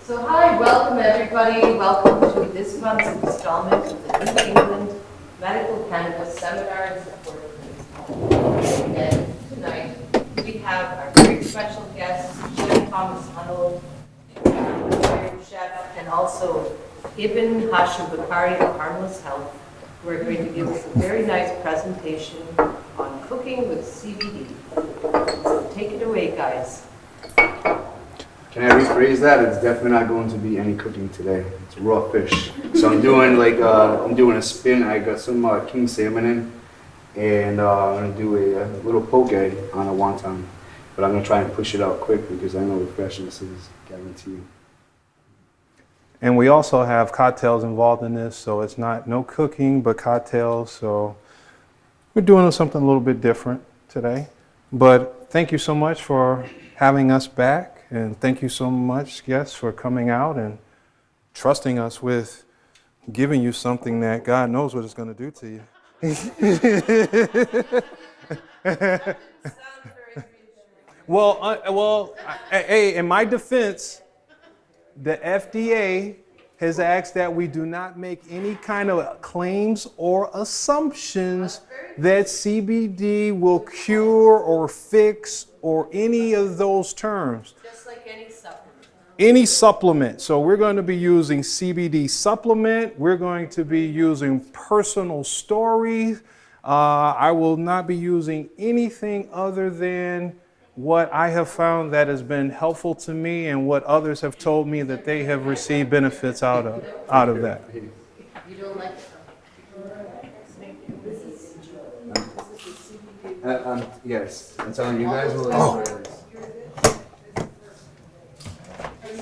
So hi, welcome everybody. Welcome to this month's installment of the New England Medical Cannabis Seminar in support of the And tonight we have our very special guest, Chef Thomas Hunold, retired chef, and also Ibn-Hashim Bakari of Harmless Health, who are going to give us a very nice presentation on cooking with CBD. So take it away, guys. Can I rephrase that? It's definitely not going to be any cooking today. It's raw fish. So I'm doing a spin. I got some king salmon in, and I'm gonna do a little poke on a wonton. But I'm gonna try and push it out quick because I know the freshness is guaranteed. And we also have cocktails involved in this, so it's no cooking, but cocktails. So we're doing something a little bit different today. But thank you so much for having us back. And thank you so much, guests, for coming out and trusting us with giving you something that God knows what it's going to do to you. Hey, in my defense, the FDA has asked that we do not make any kind of claims or assumptions that CBD will cure or fix or any of those terms. Just like any supplement. Any supplement. So we're going to be using CBD supplement. We're going to be using personal stories. I will not be using anything other than what I have found that has been helpful to me and what others have told me that they have received benefits out of that. You don't like it? Yes, I'm telling you guys will enjoy this.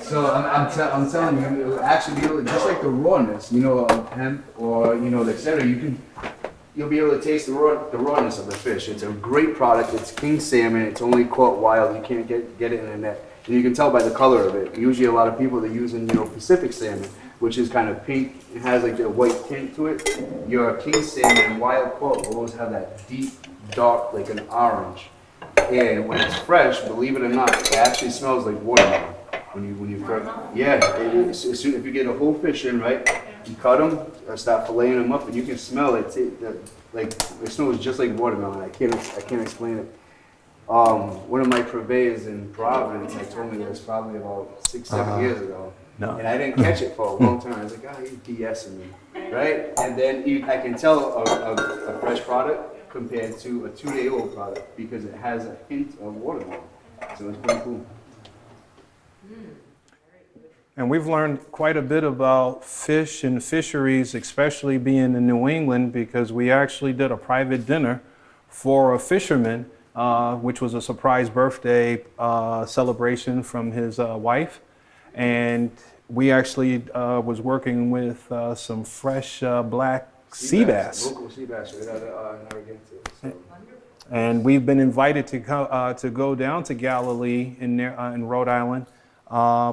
So I'm telling you, it will actually be just like the rawness, of hemp or etc. You'll be able to taste the rawness of the fish. It's a great product. It's king salmon. It's only caught wild. You can't get it in a net. And you can tell by the color of it. Usually a lot of people, they're using Pacific salmon, which is kind of pink. It has like a white tint to it. Your king salmon and wild caught will always have that deep, dark, like an orange. And when it's fresh, believe it or not, it actually smells like watermelon. When you first, if you get a whole fish in, right, you cut them, start filleting them up, and you can smell it. It smells just like watermelon. I can't explain it. One of my purveyors in Providence, I told me this probably about 6-7 years ago, and I didn't catch it for a long time. I was like, oh, he's BSing me, right? And then I can tell a fresh product compared to a 2-day-old product because it has a hint of watermelon. So it's pretty cool. And we've learned quite a bit about fish and fisheries, especially being in New England, because we actually did a private dinner for a fisherman, which was a surprise birthday celebration from his wife. And we actually was working with some fresh black sea bass. Local sea bass right out of Narragansett. So. And we've been invited to go down to Galilee in Rhode Island.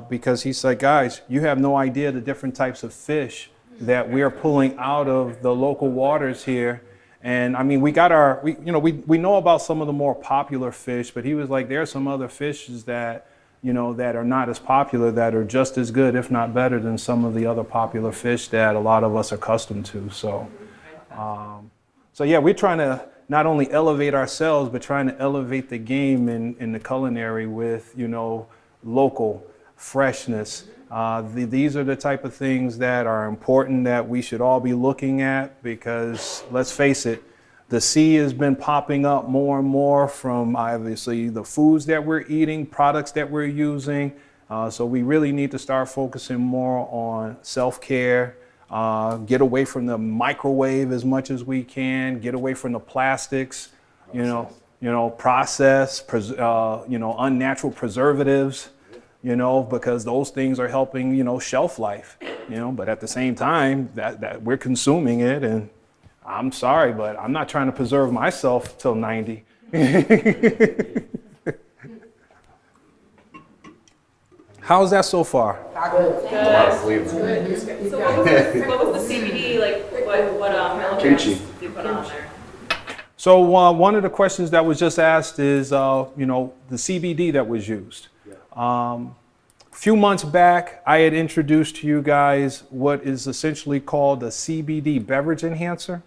Because he said, guys, you have no idea the different types of fish that we are pulling out of the local waters here. And I mean, we know about some of the more popular fish, but he was like, there are some other fishes that, that are not as popular, that are just as good, if not better than some of the other popular fish that a lot of us are accustomed to. So yeah, we're trying to not only elevate ourselves, but trying to elevate the game in the culinary with, local freshness. These are the type of things that are important that we should all be looking at because, let's face it, the sea has been popping up more and more from obviously the foods that we're eating, products that we're using. So we really need to start focusing more on self-care, get away from the microwave as much as we can, get away from the plastics, process, unnatural preservatives, because those things are helping, shelf life, but at the same time that we're consuming it. And I'm sorry, but I'm not trying to preserve myself till 90. How's that so far? Good. So what was the CBD, what milligrams Kimchi. do you put on there? So one of the questions that was just asked is, the CBD that was used. few months back, I had introduced to you guys what is essentially called a CBD beverage enhancer.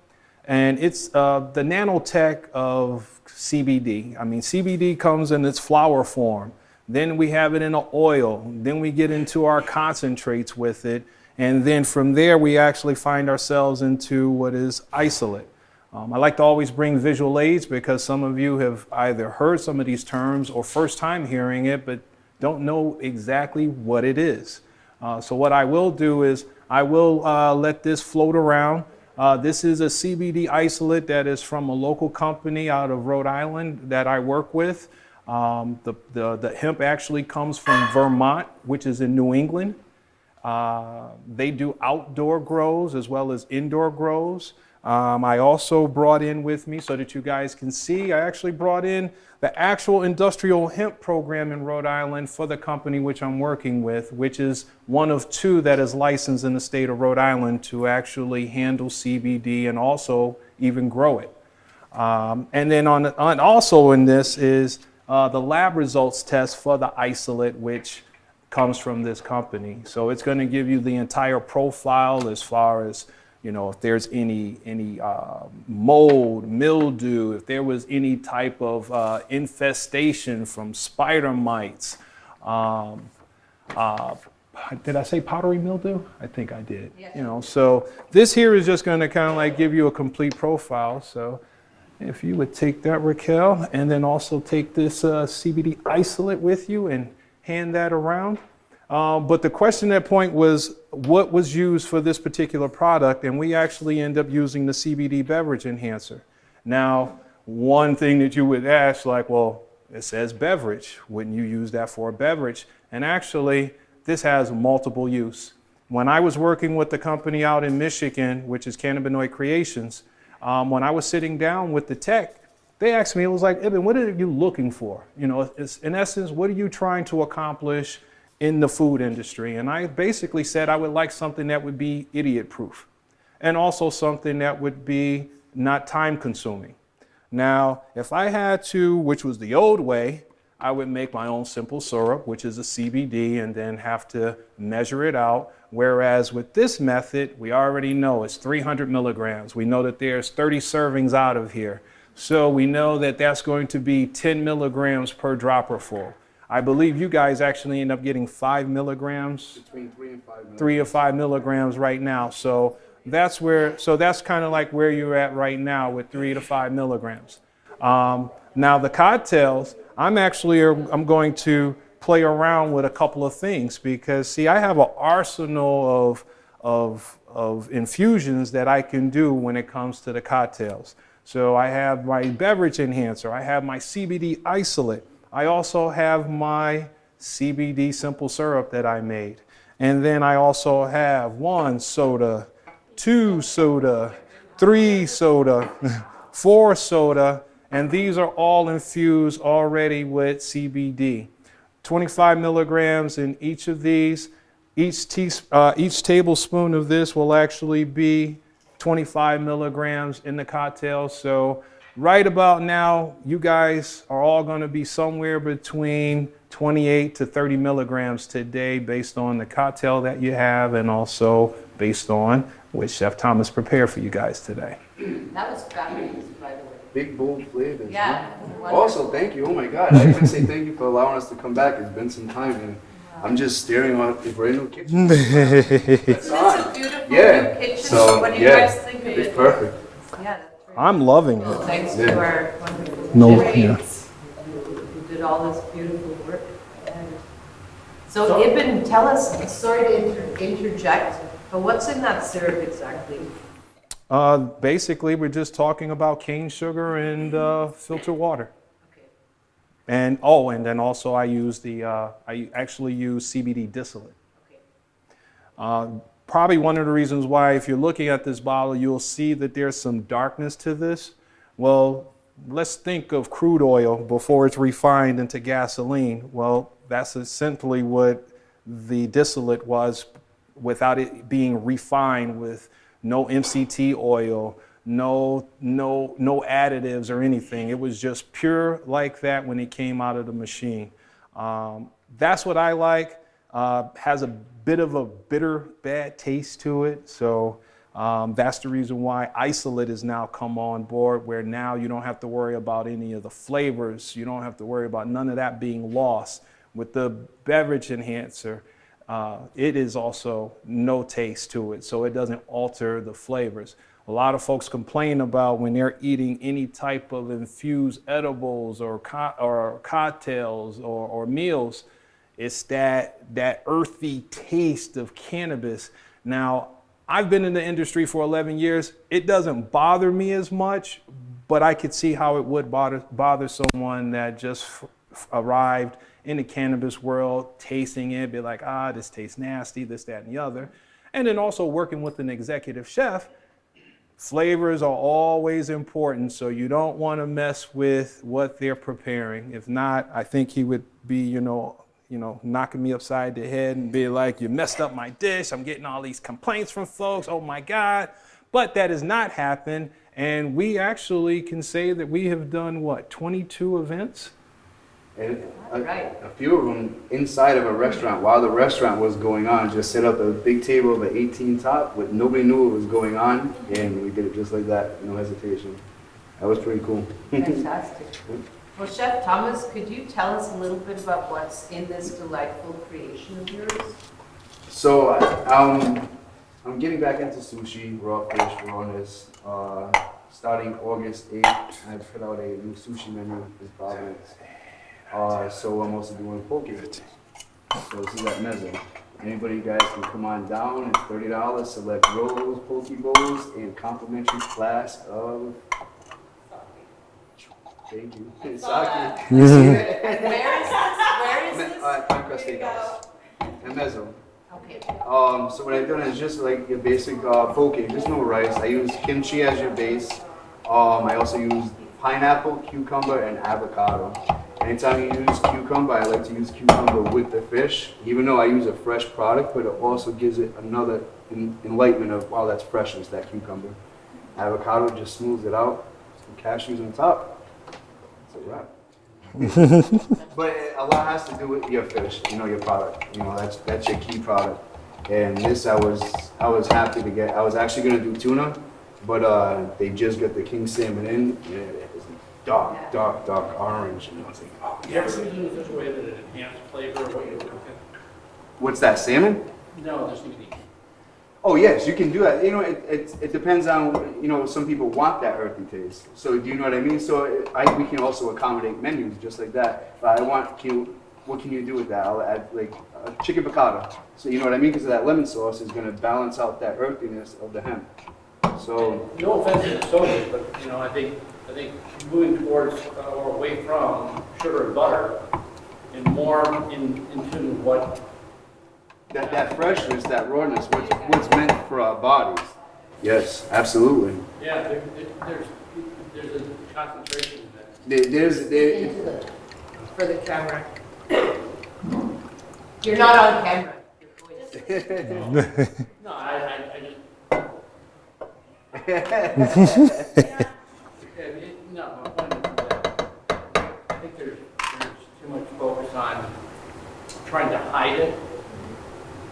And it's the nanotech of CBD. I mean, CBD comes in its flower form. Then we have it in an oil. Then we get into our concentrates with it. And then from there, we actually find ourselves into what is isolate. I like to always bring visual aids because some of you have either heard some of these terms or first time hearing it, but don't know exactly what it is. So what I will do is I will let this float around. This is a CBD isolate that is from a local company out of Rhode Island that I work with. The hemp actually comes from Vermont, which is in New England. They do outdoor grows as well as indoor grows. I also brought in with me, so that you guys can see, I actually brought in the actual industrial hemp program in Rhode Island for the company which I'm working with, which is one of two that is licensed in the state of Rhode Island to actually handle CBD and also even grow it. And then also in this is the lab results test for the isolate, which comes from this company. So it's going to give you the entire profile as far as, you know, if there's any mold, mildew, if there was any type of infestation from spider mites. Did I say powdery mildew? I think I did. Yes. You know, so this here is just going to kind of like give you a complete profile. So if you would take that, Raquel, and then also take this CBD isolate with you and hand that around. But the question at point was, what was used for this particular product? And we actually end up using the CBD beverage enhancer. Now, one thing that you would ask, like, well, it says beverage. Wouldn't you use that for a beverage? And actually, this has multiple use. When I was working with the company out in Michigan, which is Cannabinoid Creations, when I was sitting down with the tech, they asked me, it was like, Ibn, what are you looking for? You know, it's, in essence, what are you trying to accomplish in the food industry? And I basically said I would like something that would be idiot proof and also something that would be not time consuming. Now, if I had to, which was the old way, I would make my own simple syrup, which is a CBD, and then have to measure it out. Whereas with this method, we already know it's 300 milligrams. We know that there's 30 servings out of here. So we know that that's going to be 10 milligrams per dropper full. I believe you guys actually end up getting 5 milligrams. Between 3 and 5 milligrams. 3 or 5 milligrams right now. So that's where, so that's kind of like where you're at right now with 3 to 5 milligrams. Now the cocktails, I'm going to play around with a couple of things because see, I have an arsenal of infusions that I can do when it comes to the cocktails. So I have my beverage enhancer, I have my CBD isolate, I also have my CBD simple syrup that I made. And then I also have 1 soda, 2 soda, 3 soda, 4 soda, and these are all infused already with CBD. 25 milligrams in each of these. Each tablespoon of this will actually be 25 milligrams in the cocktail. So right about now, you guys are all going to be somewhere between 28 to 30 milligrams today based on the cocktail that you have and also based on what Chef Thomas prepared for you guys today. That was fabulous, by the way. Big, bold flavors. Yeah. Huh? Also, thank you. Oh my God. I even say thank you for allowing us to come back. It's been some time and I'm just staring at the brand new kitchen. It's a beautiful new kitchen. So, What do you guys think of it's it? perfect. Yeah, that's great. I'm loving it. Thanks to our wonderful No, chefs who did all this beautiful work. And so Ibn, tell us, sorry to interject, but what's in that syrup exactly? Basically, we're just talking about cane sugar and filtered water. Okay. And then also I actually use CBD distillate. Okay. Probably one of the reasons why, if you're looking at this bottle, you'll see that there's some darkness to this. Well, let's think of crude oil before it's refined into gasoline. Well, that's essentially what the distillate was without it being refined with no MCT oil, no additives or anything. It was just pure like that when it came out of the machine. That's what I like. has a bit of a bitter, bad taste to it. So that's the reason why isolate has now come on board, where now you don't have to worry about any of the flavors. You don't have to worry about none of that being lost. With the beverage enhancer, it is also no taste to it, so it doesn't alter the flavors. A lot of folks complain about when they're eating any type of infused edibles or cocktails or meals, it's that earthy taste of cannabis. Now, I've been in the industry for 11 years. It doesn't bother me as much, but I could see how it would bother someone that just arrived in the cannabis world, tasting it, be like, this tastes nasty, this, that, and the other. And then also working with an executive chef, flavors are always important, so you don't want to mess with what they're preparing. If not, I think he would be, knocking me upside the head and be like, you messed up my dish. I'm getting all these complaints from folks. Oh my God. But that has not happened. And we actually can say that we have done 22 events? And a few of them inside of a restaurant while the restaurant was going on. Just set up a big table of an 18 top with nobody knew what was going on, and we did it just like that, no hesitation. That was pretty cool. Fantastic. Well, Chef Thomas, could you tell us a little bit about what's in this delightful creation of yours? So I'm getting back into sushi, raw fish, rawness. Starting August 8th, I put out a new sushi menu in Providence. So I'm also doing poke. So this is at Mezzo. Anybody, you guys can come on down. It's $30, select rolls, poke bowls, and complimentary flask of. Thank you. Sake. Where is this? Where is this? Pancras Steakhouse. And Mezzo. Okay. So what I've done is just like your basic poke. There's no rice. I use kimchi as your base. I also use pineapple, cucumber, and avocado. Anytime you use cucumber, I like to use cucumber with the fish, even though I use a fresh product, but it also gives it another enlightenment of, wow, that's freshness, that cucumber. Avocado just smooths it out, some cashews on top. It's a wrap. But a lot has to do with your fish, your product. That's your key product. And this I was happy to get. I was actually gonna do tuna, but they just got the king salmon in. It was dark orange. And I was like, oh yes. You ever use it in such a way that it enhances flavor of what you're cooking? What's that, salmon? No, just CBD. Oh yes, you can do that. It depends on, some people want that earthy taste. So do you know what I mean? So we can also accommodate menus just like that. But what can you do with that? I'll add like a chicken piccata. So you know what I mean? Because that lemon sauce is going to balance out that earthiness of the hemp. So No offense to the sodas, but I think moving towards or away from sugar and butter and more into what that freshness, that rawness, what's meant for our bodies. Yes, absolutely. yeah, there's a concentration in that. There's For the camera. You're not on camera. Your voice. No, I just no, my point is that I think there's too much focus on trying to hide it.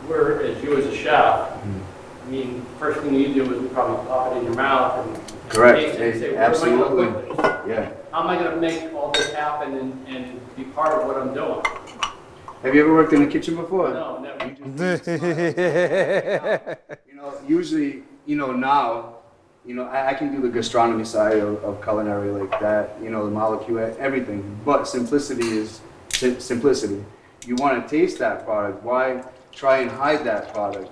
Whereas you as a chef, I mean, first thing you do is probably pop it in your mouth and correct. taste it and say, Absolutely. where am I going to put this? Yeah. How am I going to make all this happen and be part of what I'm doing? Have you ever worked in a kitchen before? No, never. Usually, now, I can do the gastronomy side of culinary like that, the molecule, everything. But simplicity is simplicity. You want to taste that product. Why try and hide that product?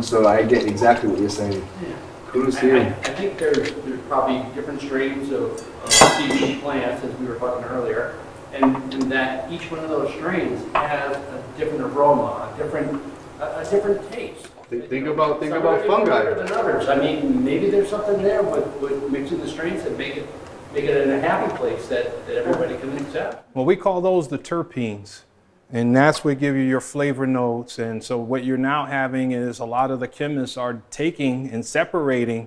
So I get exactly what you're saying. Yeah. Kudos to you. I think there's probably different strains of CBD plants, as we were talking earlier, and that each one of those strains has a different aroma, a different taste. Think about Some are gonna be fungi. better than others. I mean, maybe there's something there with mixing the strains that make it in a happy place that everybody can accept. Well, we call those the terpenes. And that's what give you your flavor notes. And so what you're now having is a lot of the chemists are taking and separating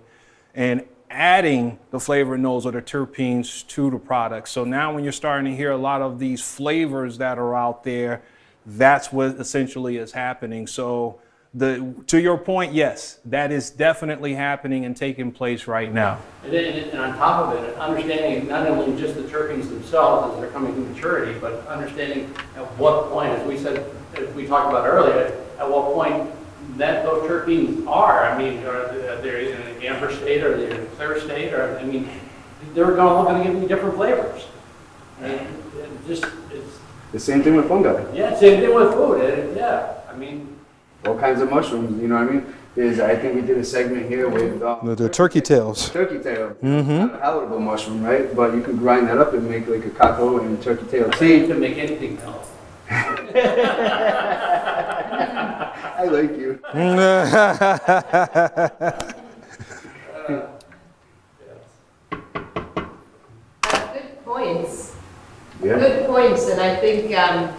and adding the flavor notes or the terpenes to the product. So now when you're starting to hear a lot of these flavors that are out there, That's what essentially is happening. So to your point, yes, that is definitely happening and taking place right now. And on top of it, understanding not only just the terpenes themselves as they're coming to maturity, but understanding at what point, as we said, as we talked about earlier, at what point that those terpenes are. I mean, are they in an amber state, or they're in a clear state, or I mean, they're going to give you different flavors. And it just it's The same thing with fungi. yeah, same thing with food. Yeah, I mean. All kinds of mushrooms, you know what I mean? I think we did a segment here with The turkey tails. turkey tail. Not a palatable mushroom, right? But you could grind that up and make like a kakao and turkey tail You tea. can make anything else. I like you. Good points. Yeah. Good points, and I think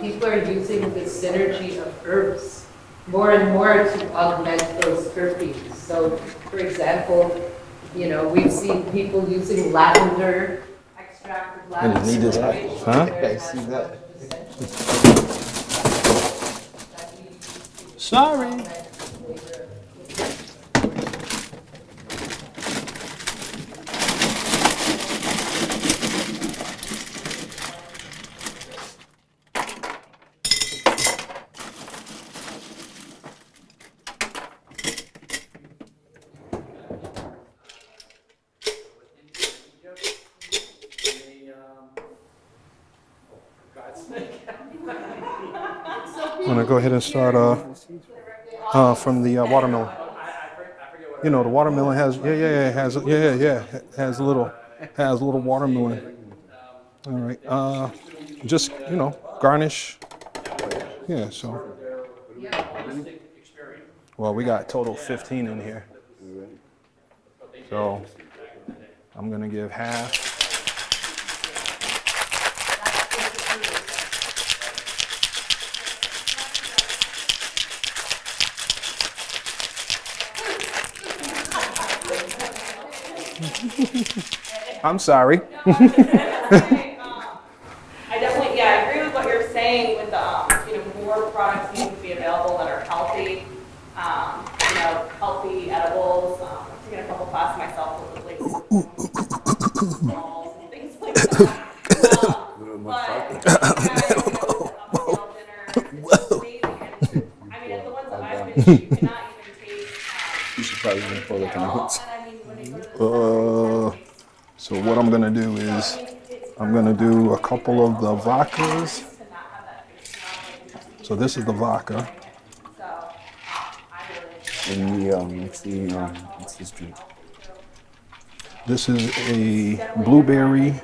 people are using the synergy of herbs more and more to augment those terpenes. So, for example, we've seen people using lavender, extract of lavender. need this, which huh? there I has see a that. bunch of essentials that we use to Sorry. augment the flavor. I'm gonna go ahead and start from the watermelon. The watermelon has has a little watermelon. All right, just garnish. Yeah, so. Well, we got total 15 in here, so I'm gonna give half. I'm sorry. I definitely, I agree with what you're saying with more products need to be available that are healthy, healthy edibles. I'm taking a couple classes myself with like balls and things like that. But I mean, the ones that I've been to, you cannot even taste. You should probably pull the out. So what I'm gonna do is I'm gonna do a couple of the vodkas. So this is the vodka. And what's this drink? This is a blueberry,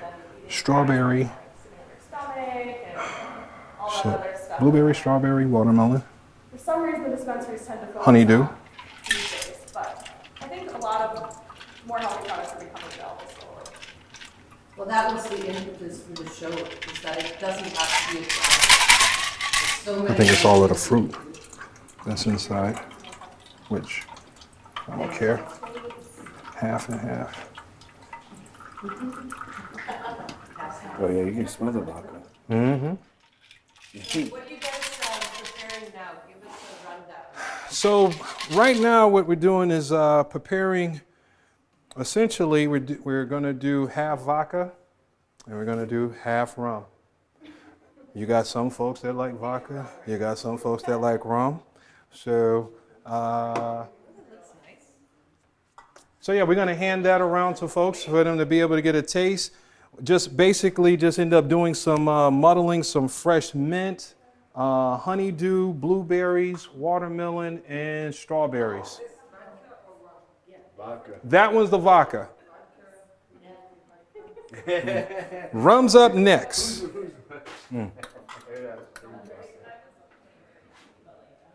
strawberry, blueberry, strawberry, watermelon, For some reason, the dispensaries tend to focus honeydew. on these days, but I think a lot of more healthy products are becoming available slowly. Well, that was the impetus for the show, is that it doesn't have to be a product. I think it's all of the fruit that's inside, which I don't care. Half and half. Oh yeah, you can smell the vodka. Mm-hmm. What are you guys preparing now? Give us a rundown. So right now what we're doing is preparing, essentially we're going to do half vodka and we're going to do half rum. You got some folks that like vodka, you got some folks that like rum. So yeah, we're going to hand that around to folks for them to be able to get a taste. Just end up doing some muddling, some fresh mint, honeydew, blueberries, watermelon, and strawberries. Vodka. That was the vodka. Rum's up next. You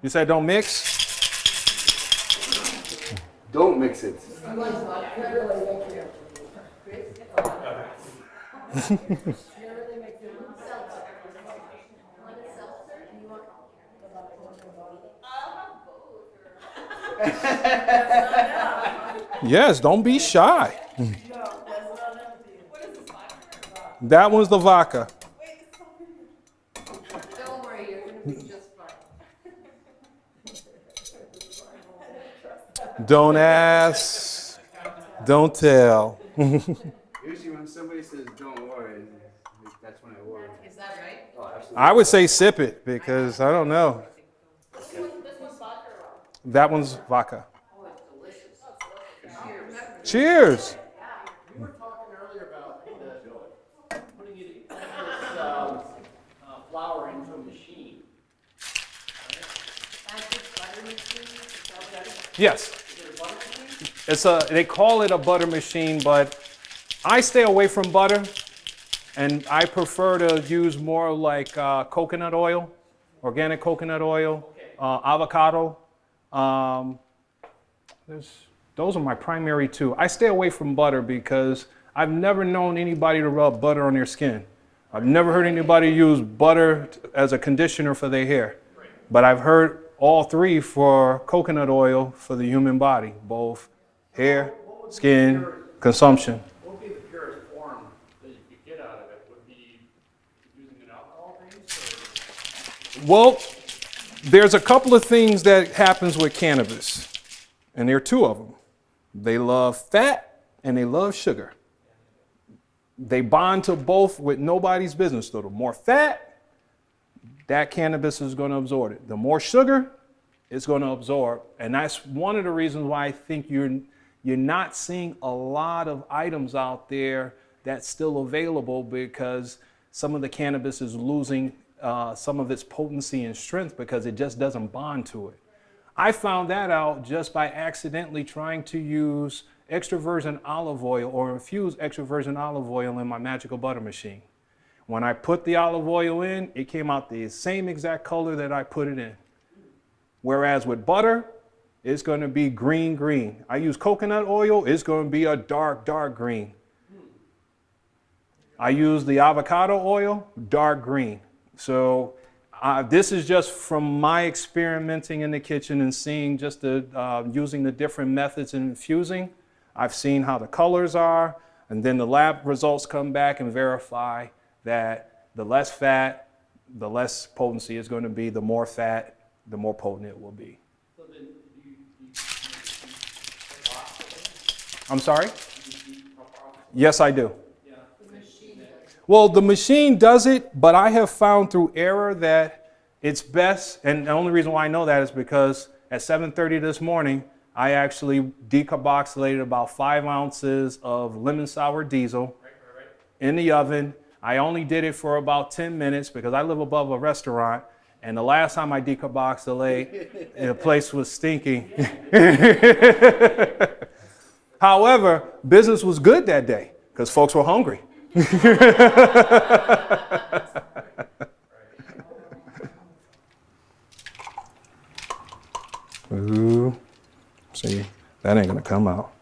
said don't mix? Don't mix it. Yes, don't be shy. That one's the vodka. Don't worry, you're going to be just Don't ask, don't tell. Usually when somebody says don't worry, that's when I worry. Is that right? Oh, absolutely. I would say sip it because I don't know. This one's vodka or rum? That one's vodka. Oh, it's delicious. Cheers. We were talking earlier about putting this flour into a machine. Magic butter machine, is that what that is? Yes. They call it a butter machine, but I stay away from butter, and I prefer to use more like coconut oil, organic coconut oil, avocado. Those are my primary two. I stay away from butter because I've never known anybody to rub butter on their skin. I've never heard anybody use butter as a conditioner for their hair, but I've heard all three for coconut oil for the human body, both hair, skin, consumption. What would be the purest form that you could get out of it? Would be using an alcohol base? Well, there's a couple of things that happens with cannabis, and there are two of them. They love fat and they love sugar. They bond to both with nobody's business. So the more fat, that cannabis is going to absorb it. The more sugar, it's going to absorb. And that's one of the reasons why I think you're not seeing a lot of items out there that's still available, because some of the cannabis is losing some of its potency and strength because it just doesn't bond to it. I found that out just by accidentally trying to use extra virgin olive oil or infuse extra virgin olive oil in my magical butter machine. When I put the olive oil in, it came out the same exact color that I put it in. Whereas with butter, it's going to be green. I use coconut oil, it's going to be a dark green. I use the avocado oil, dark green. So this is just from my experimenting in the kitchen and seeing just using the different methods in infusing. I've seen how the colors are, and then the lab results come back and verify that the less fat, the less potency is going to be. The more fat, the more potent it will be. So then I'm sorry? Yes, I do. Well, the machine does it, but I have found through error that it's best, and the only reason why I know that is because at 7:30 this morning, I actually decarboxylated about 5 ounces of lemon sour diesel in the oven. I only did it for about 10 minutes because I live above a restaurant, and the last time I decarboxylated, the place was stinking. However, business was good that day because folks were hungry. Ooh, see, that ain't gonna come out.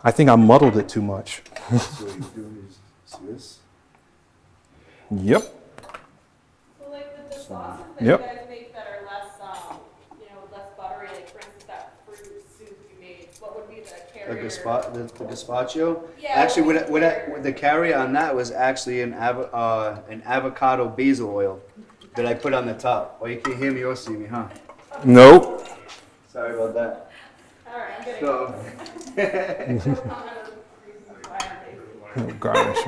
I think I muddled it too much. So what you do is this. Yep. So like the sauces that Yep. you guys make that are less, less buttery, like for instance that fruit soup you made, what would be the The carrier? the gazpacho. Yeah, Actually, what was what the carry on that was actually an avocado basil oil that I put on the top. Well, you can't hear me or see me, huh? Nope. Sorry about that. All right, I'm getting So, no comment on the reasons why I'm tasting. Garnish.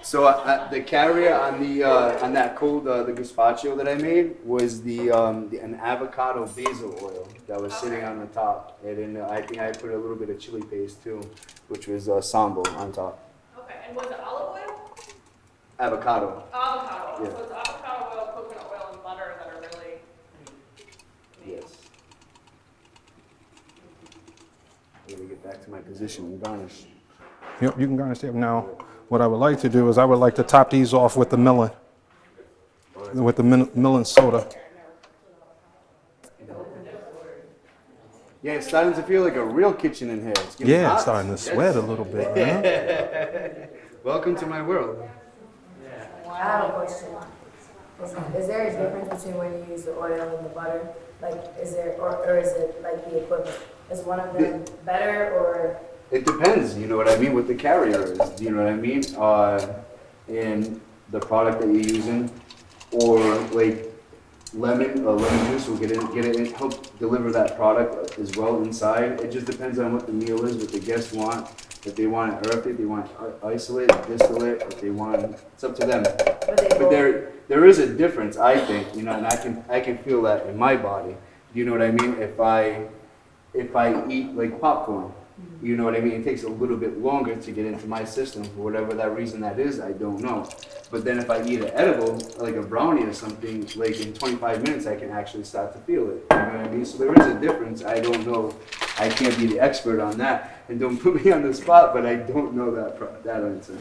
so the carrier on that cold the gazpacho that I made was an avocado basil oil that was sitting on the top, and then I think I put a little bit of chili paste too, which was sambo on top. Okay, and was it olive oil? Avocado. Avocado oil. Yeah. So it's avocado oil, coconut oil, and butter that are really. Yes. Let me get back to my position and garnish. Yep, you can garnish them. Now, what I would like to do is I would like to top these off with the melon, melon soda. Yeah, it's starting to feel like a real kitchen in here. It's getting Yeah, hot. it's starting to sweat a little bit. Huh? Welcome to my world. I have a question. Is there a difference between when you use the oil and the butter? Like, is there, or is it like the equivalent? Is one of them better or? It depends, you know what I mean, what the carrier is, you know what I mean? And the product that you're using, or like, lemon juice will get it in, help deliver that product as well inside. It just depends on what the meal is, what the guests want. If they want it earthy, they want isolate, distillate, if they want, it's up to them. But there is a difference, I think, you know, and I can feel that in my body. You know what I mean? If I eat like popcorn, you know what I mean? It takes a little bit longer to get into my system for whatever that reason that is, I don't know. But then if I eat an edible, like a brownie or something, like in 25 minutes, I can actually start to feel it. You know what I mean? So there is a difference. I don't know. I can't be the expert on that. And don't put me on the spot, but I don't know that answer.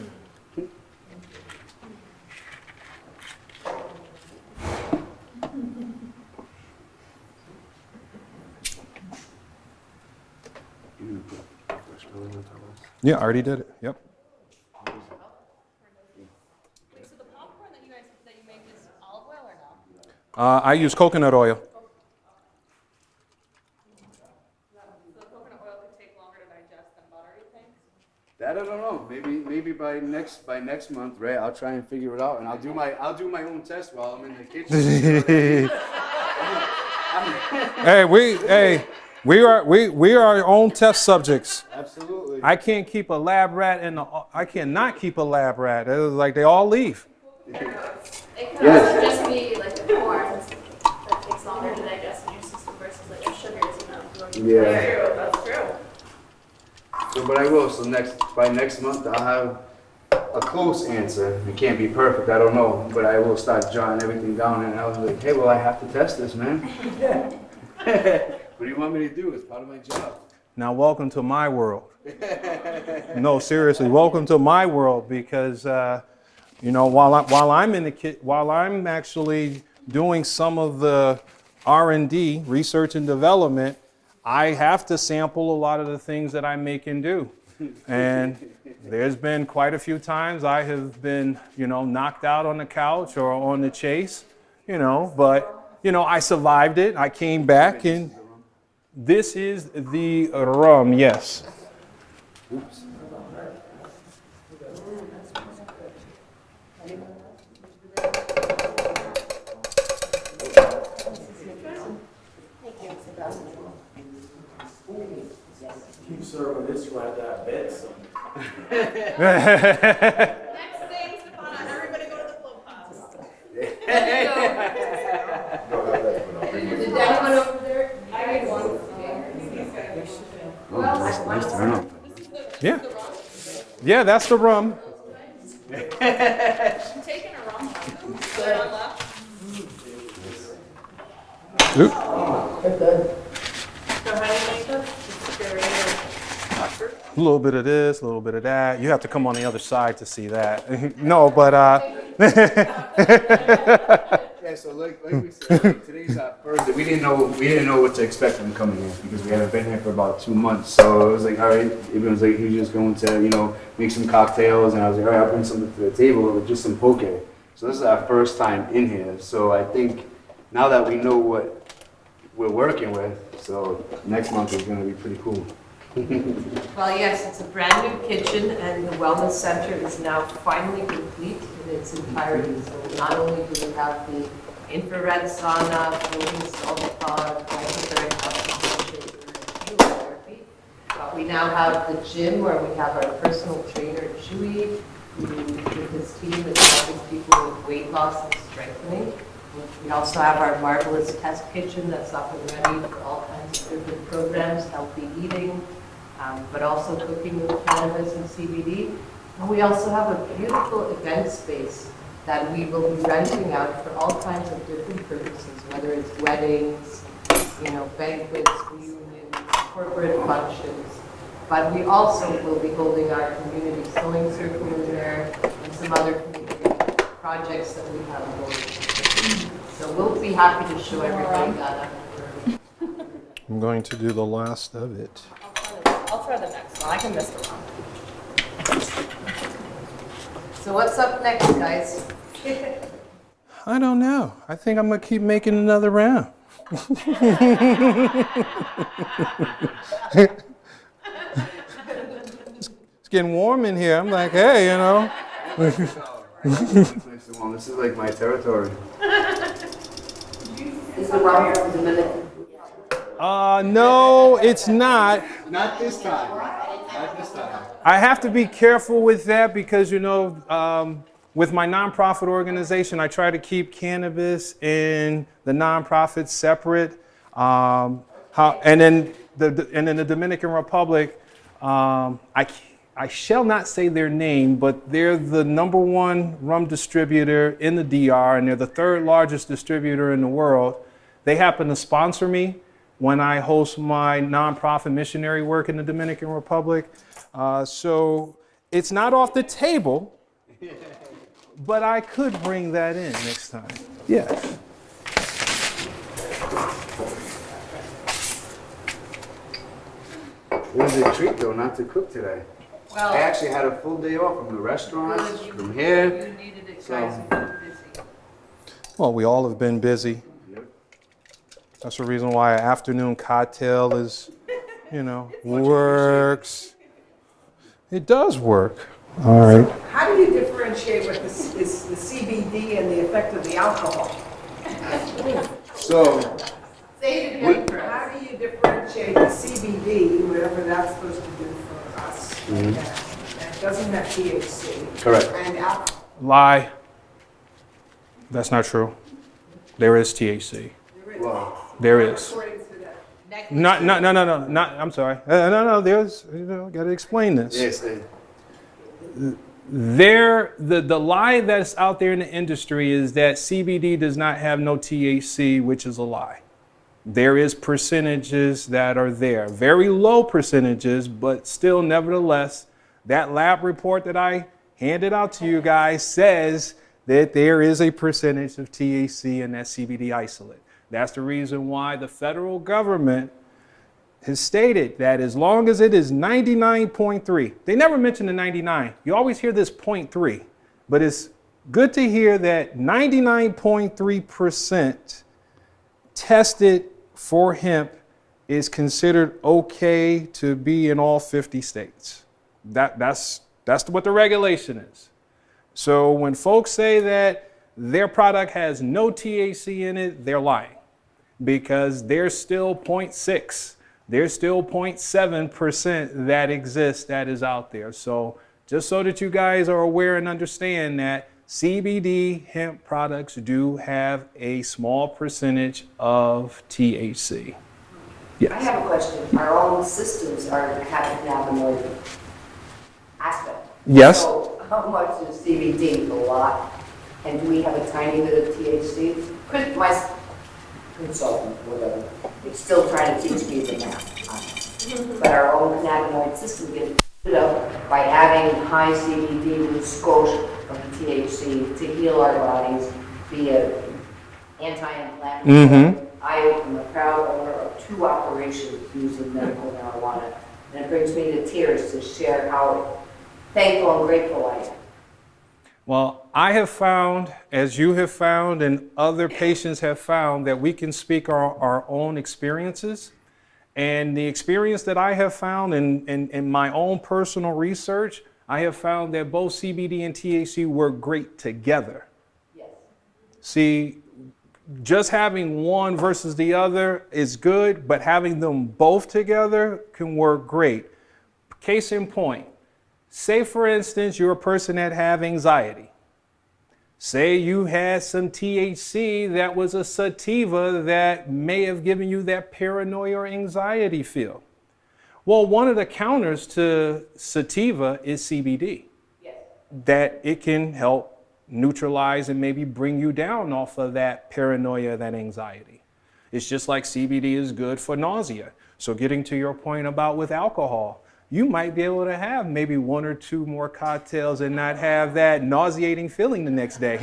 Yeah, I already did it. Yep. Wait, so the popcorn that you make is olive oil or no? I use coconut oil. So the coconut oil could take longer to digest than butter, you think? That I don't know. Maybe by next month, right? I'll try and figure it out, and I'll do my own test while I'm in the kitchen. We are our own test subjects. Absolutely. I cannot keep a lab rat. It was like they all leave. It could also just be like the corn that takes longer to digest in your system versus like the sugars, you know. Yeah. That's true. So, but I will. So by next month, I'll have a close answer. It can't be perfect. I don't know, but I will start jotting everything down, and I was like, hey, well, I have to test this, man. What do you want me to do? It's part of my job. Now, welcome to my world. No, seriously, welcome to my world, because you know, while I'm actually doing some of the R&D, research and development, I have to sample a lot of the things that I make and do. And there's been quite a few times I have been, you know, knocked out on the couch or on the chase, you know, but, you know, I survived it. I came back, and this is the rum, yes. Oops. Keep serving this right that bed, son. Next thing, Stefana, everybody go to the flow pass. Did anyone over there? I need one. Oh, nice turn up. Yeah. Yeah, that's the rum. I'm taking a rum. Put on left. Oop. So how do you make this? Just very A little bit of this, a little bit of that. You have to come on the other side to see that. No, but Yeah, so like we said, today's our first. We didn't know what to expect from coming here because we haven't been here for about 2 months. So it was like, all right, Ibn was like, he's just going to, you know, make some cocktails, and I was like, all right, I'll bring something to the table with just some poke. So this is our first time in here. So I think now that we know what we're working with, so next month is going to be pretty cool. Well, yes, it's a brand new kitchen, and the wellness center is now finally complete in its entirety. So not only do we have the infrared sauna, floating salt pod, hyperbaric oxygenation, and therapy, but we now have the gym where we have our personal trainer, Chewy, who with his team is helping people with weight loss and strengthening. We also have our marvelous test kitchen that's up and ready for all kinds of different programs, healthy eating, but also cooking with cannabis and CBD. And we also have a beautiful event space that we will be renting out for all kinds of different purposes, whether it's weddings, you know, banquets, reunions, corporate functions. But we also will be holding our community sewing circle in there and some other community projects that we have going. So we'll be happy to show everybody that after. I'm going to do the last of it. I'll try the next one. I can miss the one. So what's up next, guys? I don't know. I think I'm going to keep making another round. It's getting warm in here. I'm like, hey, you know. This is like my territory. the rum from Dominican? No, it's not. Not this time. Not this time. I have to be careful with that because, with my nonprofit organization, I try to keep cannabis and the nonprofits separate. And then the Dominican Republic, I shall not say their name, but they're the #1 rum distributor in the DR, and they're the 3rd largest distributor in the world. They happen to sponsor me when I host my nonprofit missionary work in the Dominican Republic. So it's not off the table, but I could bring that in next time. Yes. It was a treat though not to cook today. Well, I actually had a full day off from the restaurants, good, you- from here. You needed it, guys, you were busy. Well, we all have been busy. Yep. That's the reason why an afternoon cocktail is, works. It does work. All right. How do you differentiate what is the CBD and the effect of the alcohol? So, Say it again for us. How do you differentiate the CBD, whatever that's supposed to do for us, that doesn't have THC, correct. and alcohol? Lie. That's not true. There is THC. Well, There is. According to that. No. Not. I'm sorry. No. There's. Got to explain this. yes, The lie that's out there in the industry is that CBD does not have no THC, which is a lie. There is percentages that are there, very low percentages, but still, nevertheless, that lab report that I handed out to you guys says that there is a percentage of THC in that CBD isolate. That's the reason why the federal government has stated that as long as it is 99.3, they never mention the 99. You always hear this 0.3, but it's good to hear that 99.3% tested for hemp is considered okay to be in all 50 states. That's what the regulation is. So when folks say that their product has no THC in it, they're lying, because there's still 0.6. There's still 0.7% that exists that is out there. So just so that you guys are aware and understand that CBD hemp products do have a small percentage of THC. I Yes. have a question. Our own systems have a cannabinoid aspect. Yes. So how much is CBD? A lot. And do we have a tiny bit of THC? Chris, my consultant, whatever, is still trying to teach me the math. But our own cannabinoid system gets it up by adding high CBD with a skosh of THC to heal our bodies via anti-inflammatory. I am a proud owner of 2 operations using medical marijuana. And it brings me to tears to share how thankful and grateful I am. Well, I have found, as you have found and other patients have found, that we can speak our own experiences. And the experience that I have found in my own personal research, I have found that both CBD and THC work great together. Yes. See, just having one versus the other is good, but having them both together can work great. Case in point, say for instance, you're a person that have anxiety. Say you had some THC that was a sativa that may have given you that paranoia or anxiety feel. Well, one of the counters to sativa is CBD. Yes. That it can help neutralize and maybe bring you down off of that paranoia, that anxiety. It's just like CBD is good for nausea. So getting to your point about with alcohol, you might be able to have maybe 1 or 2 more cocktails and not have that nauseating feeling the next day.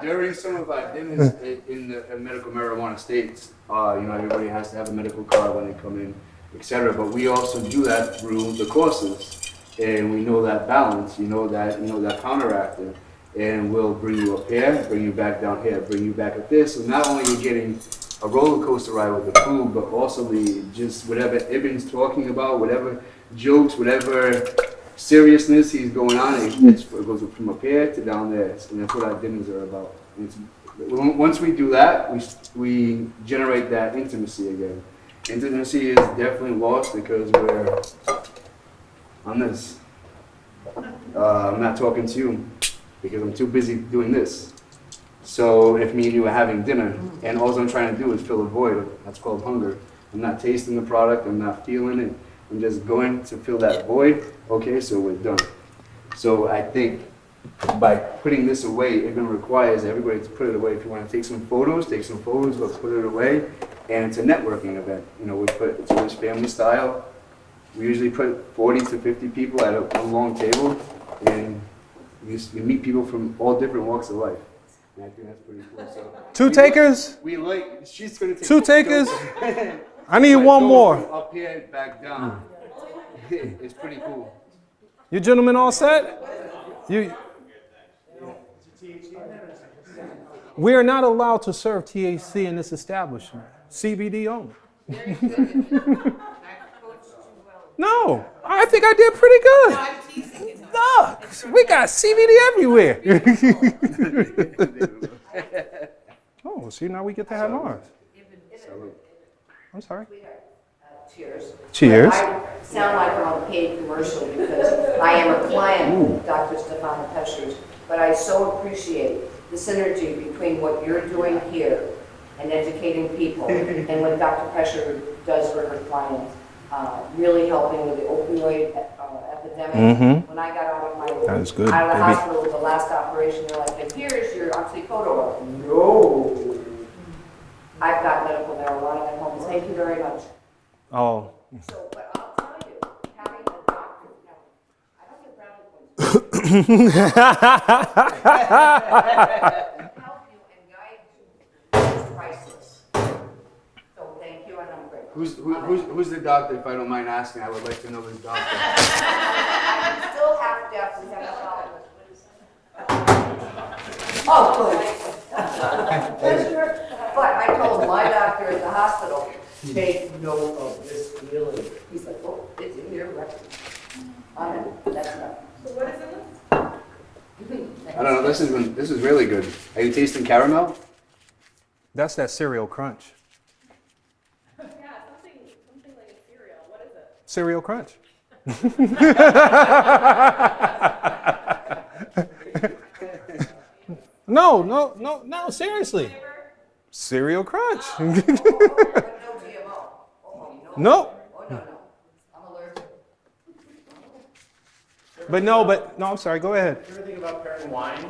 During some of our dinners in the medical marijuana states, everybody has to have a medical card when they come in, etc. But we also do that through the courses, and we know that balance, that counteracting, and we'll bring you up here, bring you back down here, bring you back up there. So not only are you getting a roller coaster ride with the food, but also just whatever Ibn's talking about, whatever jokes, whatever seriousness he's going on, it goes from up here to down there, and that's what our dinners are about. Once we do that, we generate that intimacy again. Intimacy is definitely lost because we're on this. I'm not talking to you because I'm too busy doing this. So if me and you are having dinner and all I'm trying to do is fill a void, that's called hunger. I'm not tasting the product, I'm not feeling it. I'm just going to fill that void. Okay, so we're done. So I think by putting this away, it requires everybody to put it away. If you want to take some photos, but put it away. And it's a networking event. You know, it's always family style. We usually put 40 to 50 people at a long table, and you meet people from all different walks of life. And I think that's pretty cool. So Two takers? She's going to take 2 takers? I need one more. Up here and back down. It's pretty cool. You gentlemen all set? We are not allowed to serve THC in this establishment. CBD only. No, I think I did pretty good. Look, we got CBD everywhere. Oh, see, now we get to have ours. I'm sorry. Cheers. Cheers. I sound like I'm on a paid commercial because I am a client of Dr. Stefana Pecher's, but I so appreciate the synergy between what you're doing here and educating people and what Dr. Pecher does for her clients, really helping with the opioid epidemic. When I got out of That is good, out of the baby. hospital with the last operation, they're like, here's your oxycodone. No. I've got medical marijuana at home. Thank you very much. Oh. So, but I'll tell you, having a doctor, I don't get brownie points. Help you and guide you is priceless. So thank you, and I'm grateful. Who's the doctor, if I don't mind asking? I would like to know his doctor. I'm still half deaf, we have a problem. Oh, good. But I told my doctor at the hospital, take note of this feeling. He's like, oh, it's in your record. That's enough. So what is in this? I don't know, this is really good. Are you tasting caramel? That's that cereal crunch. Yeah, something like a cereal. What is it? Cereal crunch. No, seriously. Cereal crunch. No GMO. No. Oh, no. I'm allergic. But no, I'm sorry, go ahead. You ever think about pairing wine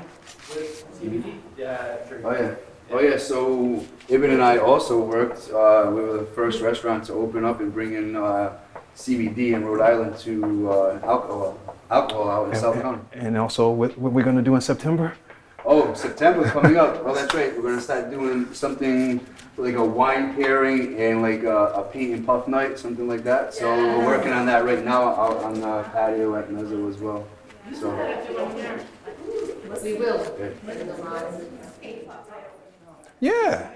with CBD? Yeah, sure. Oh yeah, so Ibn and I also worked, we were the first restaurant to open up and bring in CBD in Rhode Island to alcohol out in South County. And also, what we're going to do in September? Oh, September's coming up. Oh, that's right. We're going to start doing something like a wine pairing and like a paint and puff night, something like that. So we're working on that right now out on the patio at Mezzo as well. So. We will. Yeah.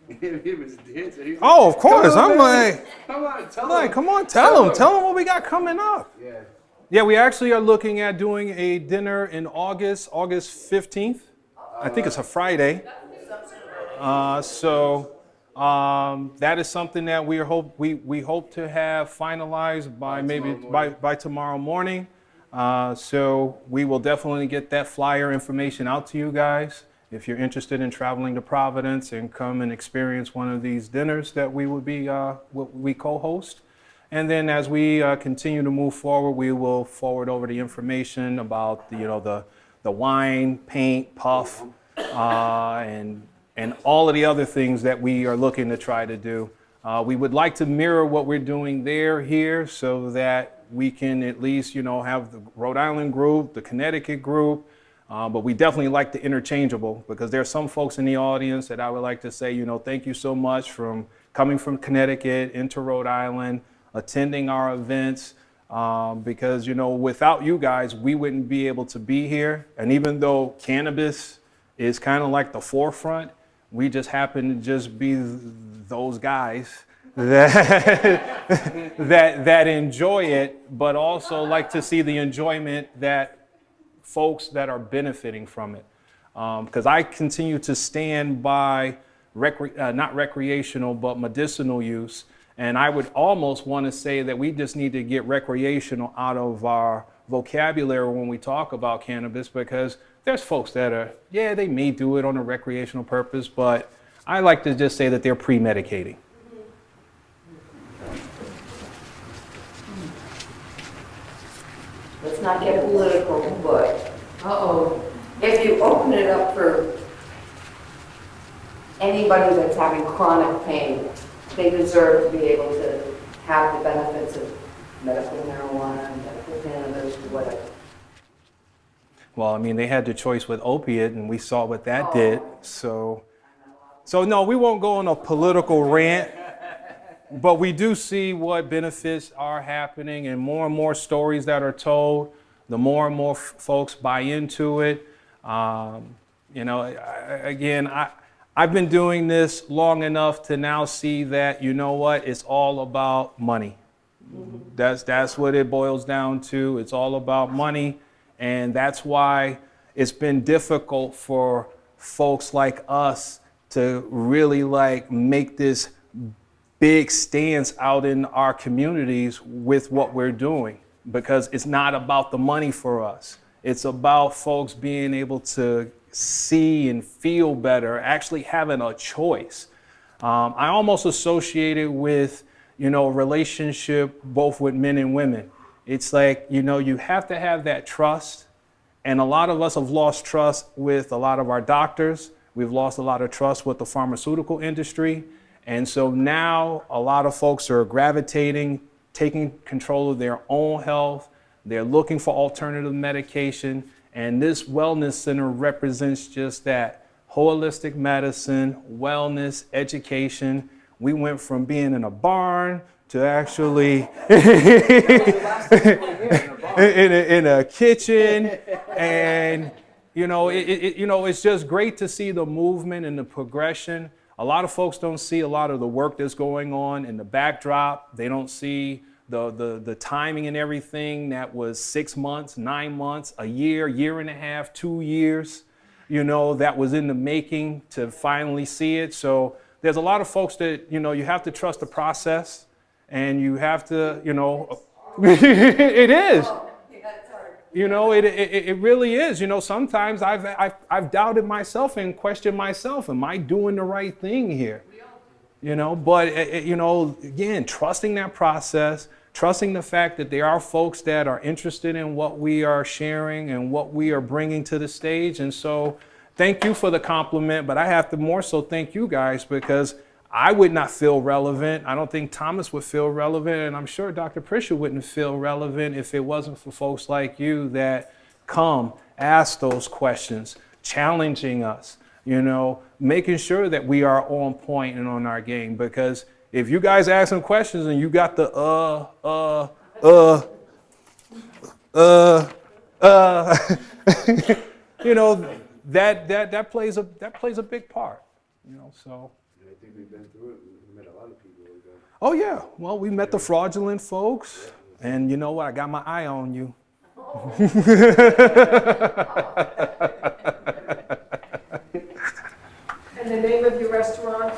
He was dancing. Oh, of course. I'm like, Come on, come on, tell them what we got coming up. Yeah. Yeah, we actually are looking at doing a dinner in August 15th. I think it's a Friday. That is something that we hope to have finalized by tomorrow morning. So we will definitely get that flyer information out to you guys. If you're interested in traveling to Providence and come and experience one of these dinners that we would be we co-host. And then as we continue to move forward, we will forward over the information about the wine, paint, puff, and all of the other things that we are looking to try to do. We would like to mirror what we're doing here, so that we can at least have the Rhode Island group, the Connecticut group, but we definitely like the interchangeable, because there are some folks in the audience that I would like to say, thank you so much from coming from Connecticut into Rhode Island, attending our events, because without you guys, we wouldn't be able to be here. And even though cannabis is kind of like the forefront, we just happen to just be those guys that enjoy it, but also like to see the enjoyment that folks that are benefiting from it. Because I continue to stand by not recreational, but medicinal use. And I would almost want to say that we just need to get recreational out of our vocabulary when we talk about cannabis, because there's folks that are, yeah, they may do it on a recreational purpose, but I like to just say that they're pre-medicating. Let's not get political, but Uh-oh. if you open it up for anybody that's having chronic pain, they deserve to be able to have the benefits of medical marijuana, medical cannabis, whatever. Well, I mean, they had the choice with opiate, and we saw what that did. So no, we won't go on a political rant, but we do see what benefits are happening, and more stories that are told, the more and more folks buy into it. You know, I've been doing this long enough to now see that, you know what, it's all about money. That's what it boils down to. It's all about money. And that's why it's been difficult for folks like us to really like make this big stance out in our communities with what we're doing, because it's not about the money for us. It's about folks being able to see and feel better, actually having a choice. I almost associate it with, you know, relationship both with men and women. It's like, you know, you have to have that trust. And a lot of us have lost trust with a lot of our doctors. We've lost a lot of trust with the pharmaceutical industry. And so now a lot of folks are gravitating, taking control of their own health. They're looking for alternative medication. And this wellness center represents just that: holistic medicine, wellness, education. We went from being in a barn to actually in a kitchen, and you know, it's just great to see the movement and the progression. A lot of folks don't see a lot of the work that's going on in the backdrop. They don't see the timing and everything that was 6 months, 9 months, a year and a half, 2 years, you know, that was in the making to finally see it. So there's a lot of folks that, you know, you have to trust the process. And you have to, you know, it is. You know, it really is. You know, sometimes I've doubted myself and questioned myself. Am I doing the right thing here? You know, but, you know, again, trusting that process, trusting the fact that there are folks that are interested in what we are sharing and what we are bringing to the stage. And so thank you for the compliment, but I have to more so thank you guys, because I would not feel relevant. I don't think Thomas would feel relevant, and I'm sure Dr. Pecher wouldn't feel relevant if it wasn't for folks like you that come, ask those questions, challenging us, you know, making sure that we are on point and on our game. Because if you guys ask some questions and you got the you know, that plays a big part, you know, so. I think we've been through it. We met a lot of people. Oh yeah, well, we met the fraudulent folks, and you know what? I got my eye on you. And the name of your restaurant?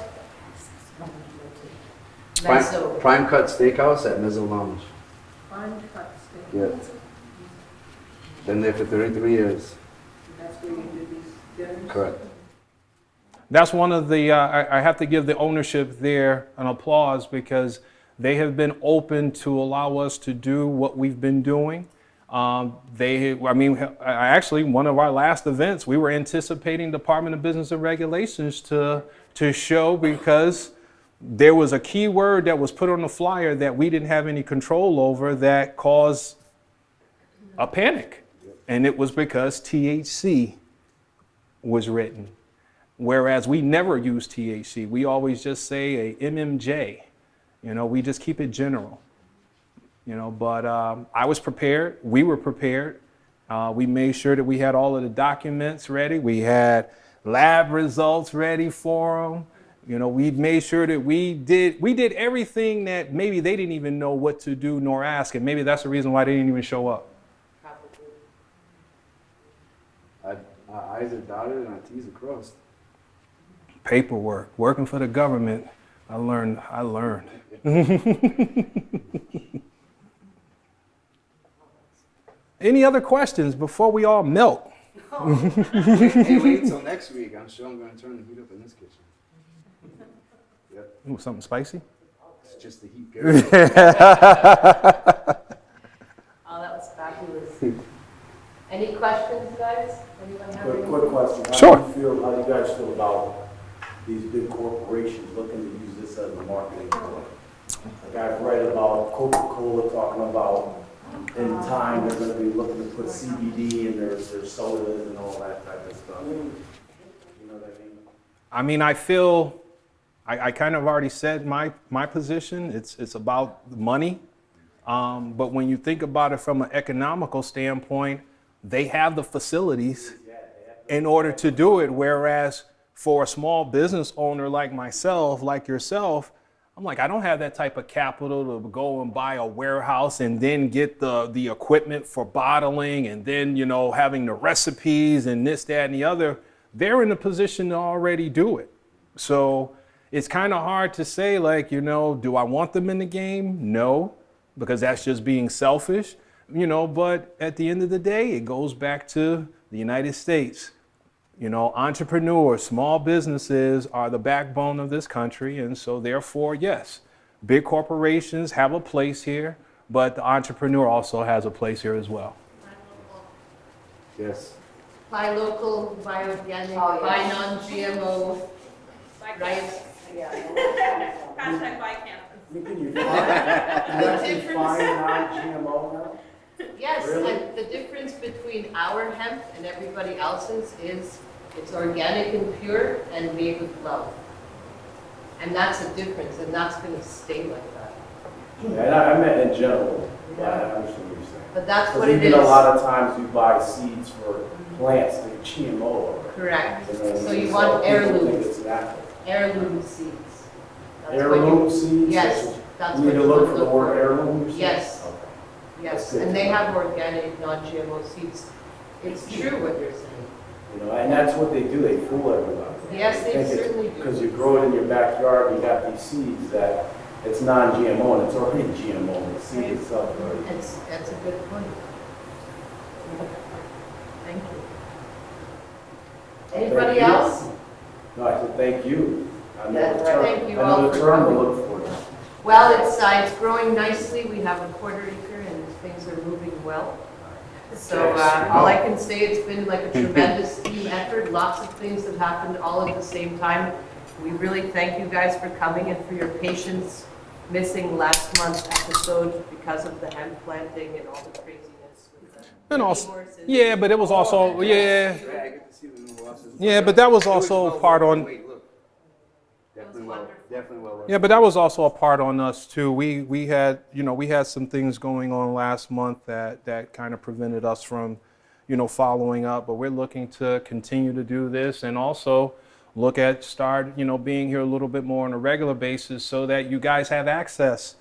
Prime Cut Steakhouse at Mezzo Lounge. Prime Cut Steak. Yeah. Been there for 33 years. And that's where you do these dinners? Correct. That's one of the, I have to give the ownership there an applause, because they have been open to allow us to do what we've been doing. Actually, one of our last events, we were anticipating Department of Business and Regulations to show, because there was a key word that was put on the flyer that we didn't have any control over that caused a panic. And it was because THC was written. Whereas we never use THC. We always just say a MMJ. You know, we just keep it general. You know, but I was prepared. We were prepared. We made sure that we had all of the documents ready. We had lab results ready for them. You know, we made sure that we did everything that maybe they didn't even know what to do nor ask, and maybe that's the reason why they didn't even show up. Our I's are dotted and our T's are crossed. Paperwork, working for the government. I learned. Any other questions before we all melt? Hey, wait till next week. I'm sure I'm going to turn the heat up in this kitchen. Yep. Ooh, something spicy? It's just the heat. Period. Oh, that was fabulous. Any questions, guys? Anyone have any? Quick question. Sure. How do you guys feel about these big corporations looking to use this as a marketing tool? Like I've read about Coca-Cola talking about in time they're going to be looking to put CBD in their sodas and all that type of stuff. You know what I mean? I mean, I feel, I kind of already said my position. It's about the money. But when you think about it from an economical standpoint, they have the facilities in order to do it. Whereas for a small business owner like myself, like yourself, I'm like, I don't have that type of capital to go and buy a warehouse and then get the equipment for bottling and then, you know, having the recipes and this, that, and the other. They're in a position to already do it. So it's kind of hard to say, like, you know, do I want them in the game? No, because that's just being selfish, you know, but at the end of the day, it goes back to the United States. You know, entrepreneurs, small businesses are the backbone of this country. And so therefore, yes, big corporations have a place here, but the entrepreneur also has a place here as well. Yes. Buy local, buy organic, Oh, buy yeah. non-GMO, Buy right? Hashtag buy cannabis. You actually find non-GMO now? Yes, Really? and the difference between our hemp and everybody else's is it's organic and pure and made with love. And that's a difference, and that's going to stay like that. Yeah, and I meant in general. I understand what you're saying. But that's what Because it is. even a lot of times we buy seeds for plants that are GMO. Correct. You know what I So mean? you want people think heirlooms, it's natural. heirloom seeds. That's what Heirloom seeds? Yes, that's You what need to you look want for to the look word for. heirloom? or Yes. something? Okay. Yes, That's good and to they know. have organic, non-GMO seeds. It's true what you're saying. You know, and that's what they do, they fool everybody. Yes, they certainly do. Because you grow it in your backyard, you got these seeds that it's non-GMO, and it's already GMO, the seed itself already. That's a good point. Thank you. Thank Anybody you. else? No, I said thank you. I know That's the right. term. Thank you I all know the for term to coming. look for. Well, it's growing nicely. We have a quarter acre and things are moving well. So all I can say, it's been like a tremendous team effort. Lots of things have happened all at the same time. We really thank you guys for coming and for your patience missing last month's episode because of the hemp planting and all the craziness with the And also, horses. yeah, but it was also, yeah, Yeah, I get to see the new horses. yeah, but that was It also well part worth on, the wait, look. Definitely well worth yeah, but that was also a part on us too. We had, you know, we had some things going on last month that kind of prevented us from, you know, following up. But we're looking to continue to do this and also look at you know, being here a little bit more on a regular basis so that you guys have access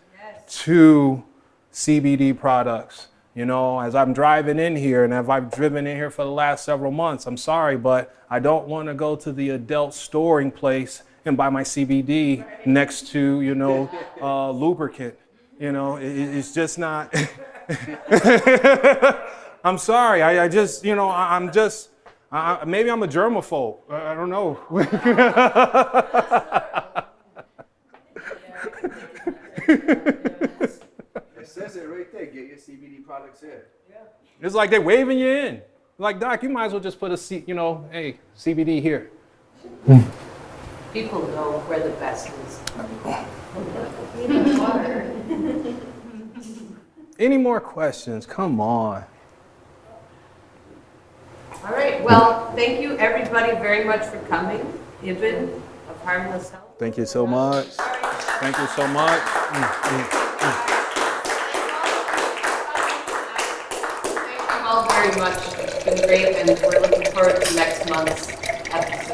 to CBD products. You know, as I'm driving in here and as I've driven in here for the last several months, I'm sorry, but I don't want to go to the adult storing place and buy my CBD next to, you know, lubricant. You know, it's just not. I'm sorry. I just, you know, I'm just, maybe I'm a germaphobe. I don't know. It says it right there, get your CBD products here. It's like they're waving you in. Like, Doc, you might as well just put you know, hey, CBD here. People know where the best is. Any more questions? Come on. All right, well, thank you everybody very much for coming. Ibn of Harmless Health. Thank you so much. Thank you so much. Thank you all very much. It's been great, and we're looking forward to next month's episode.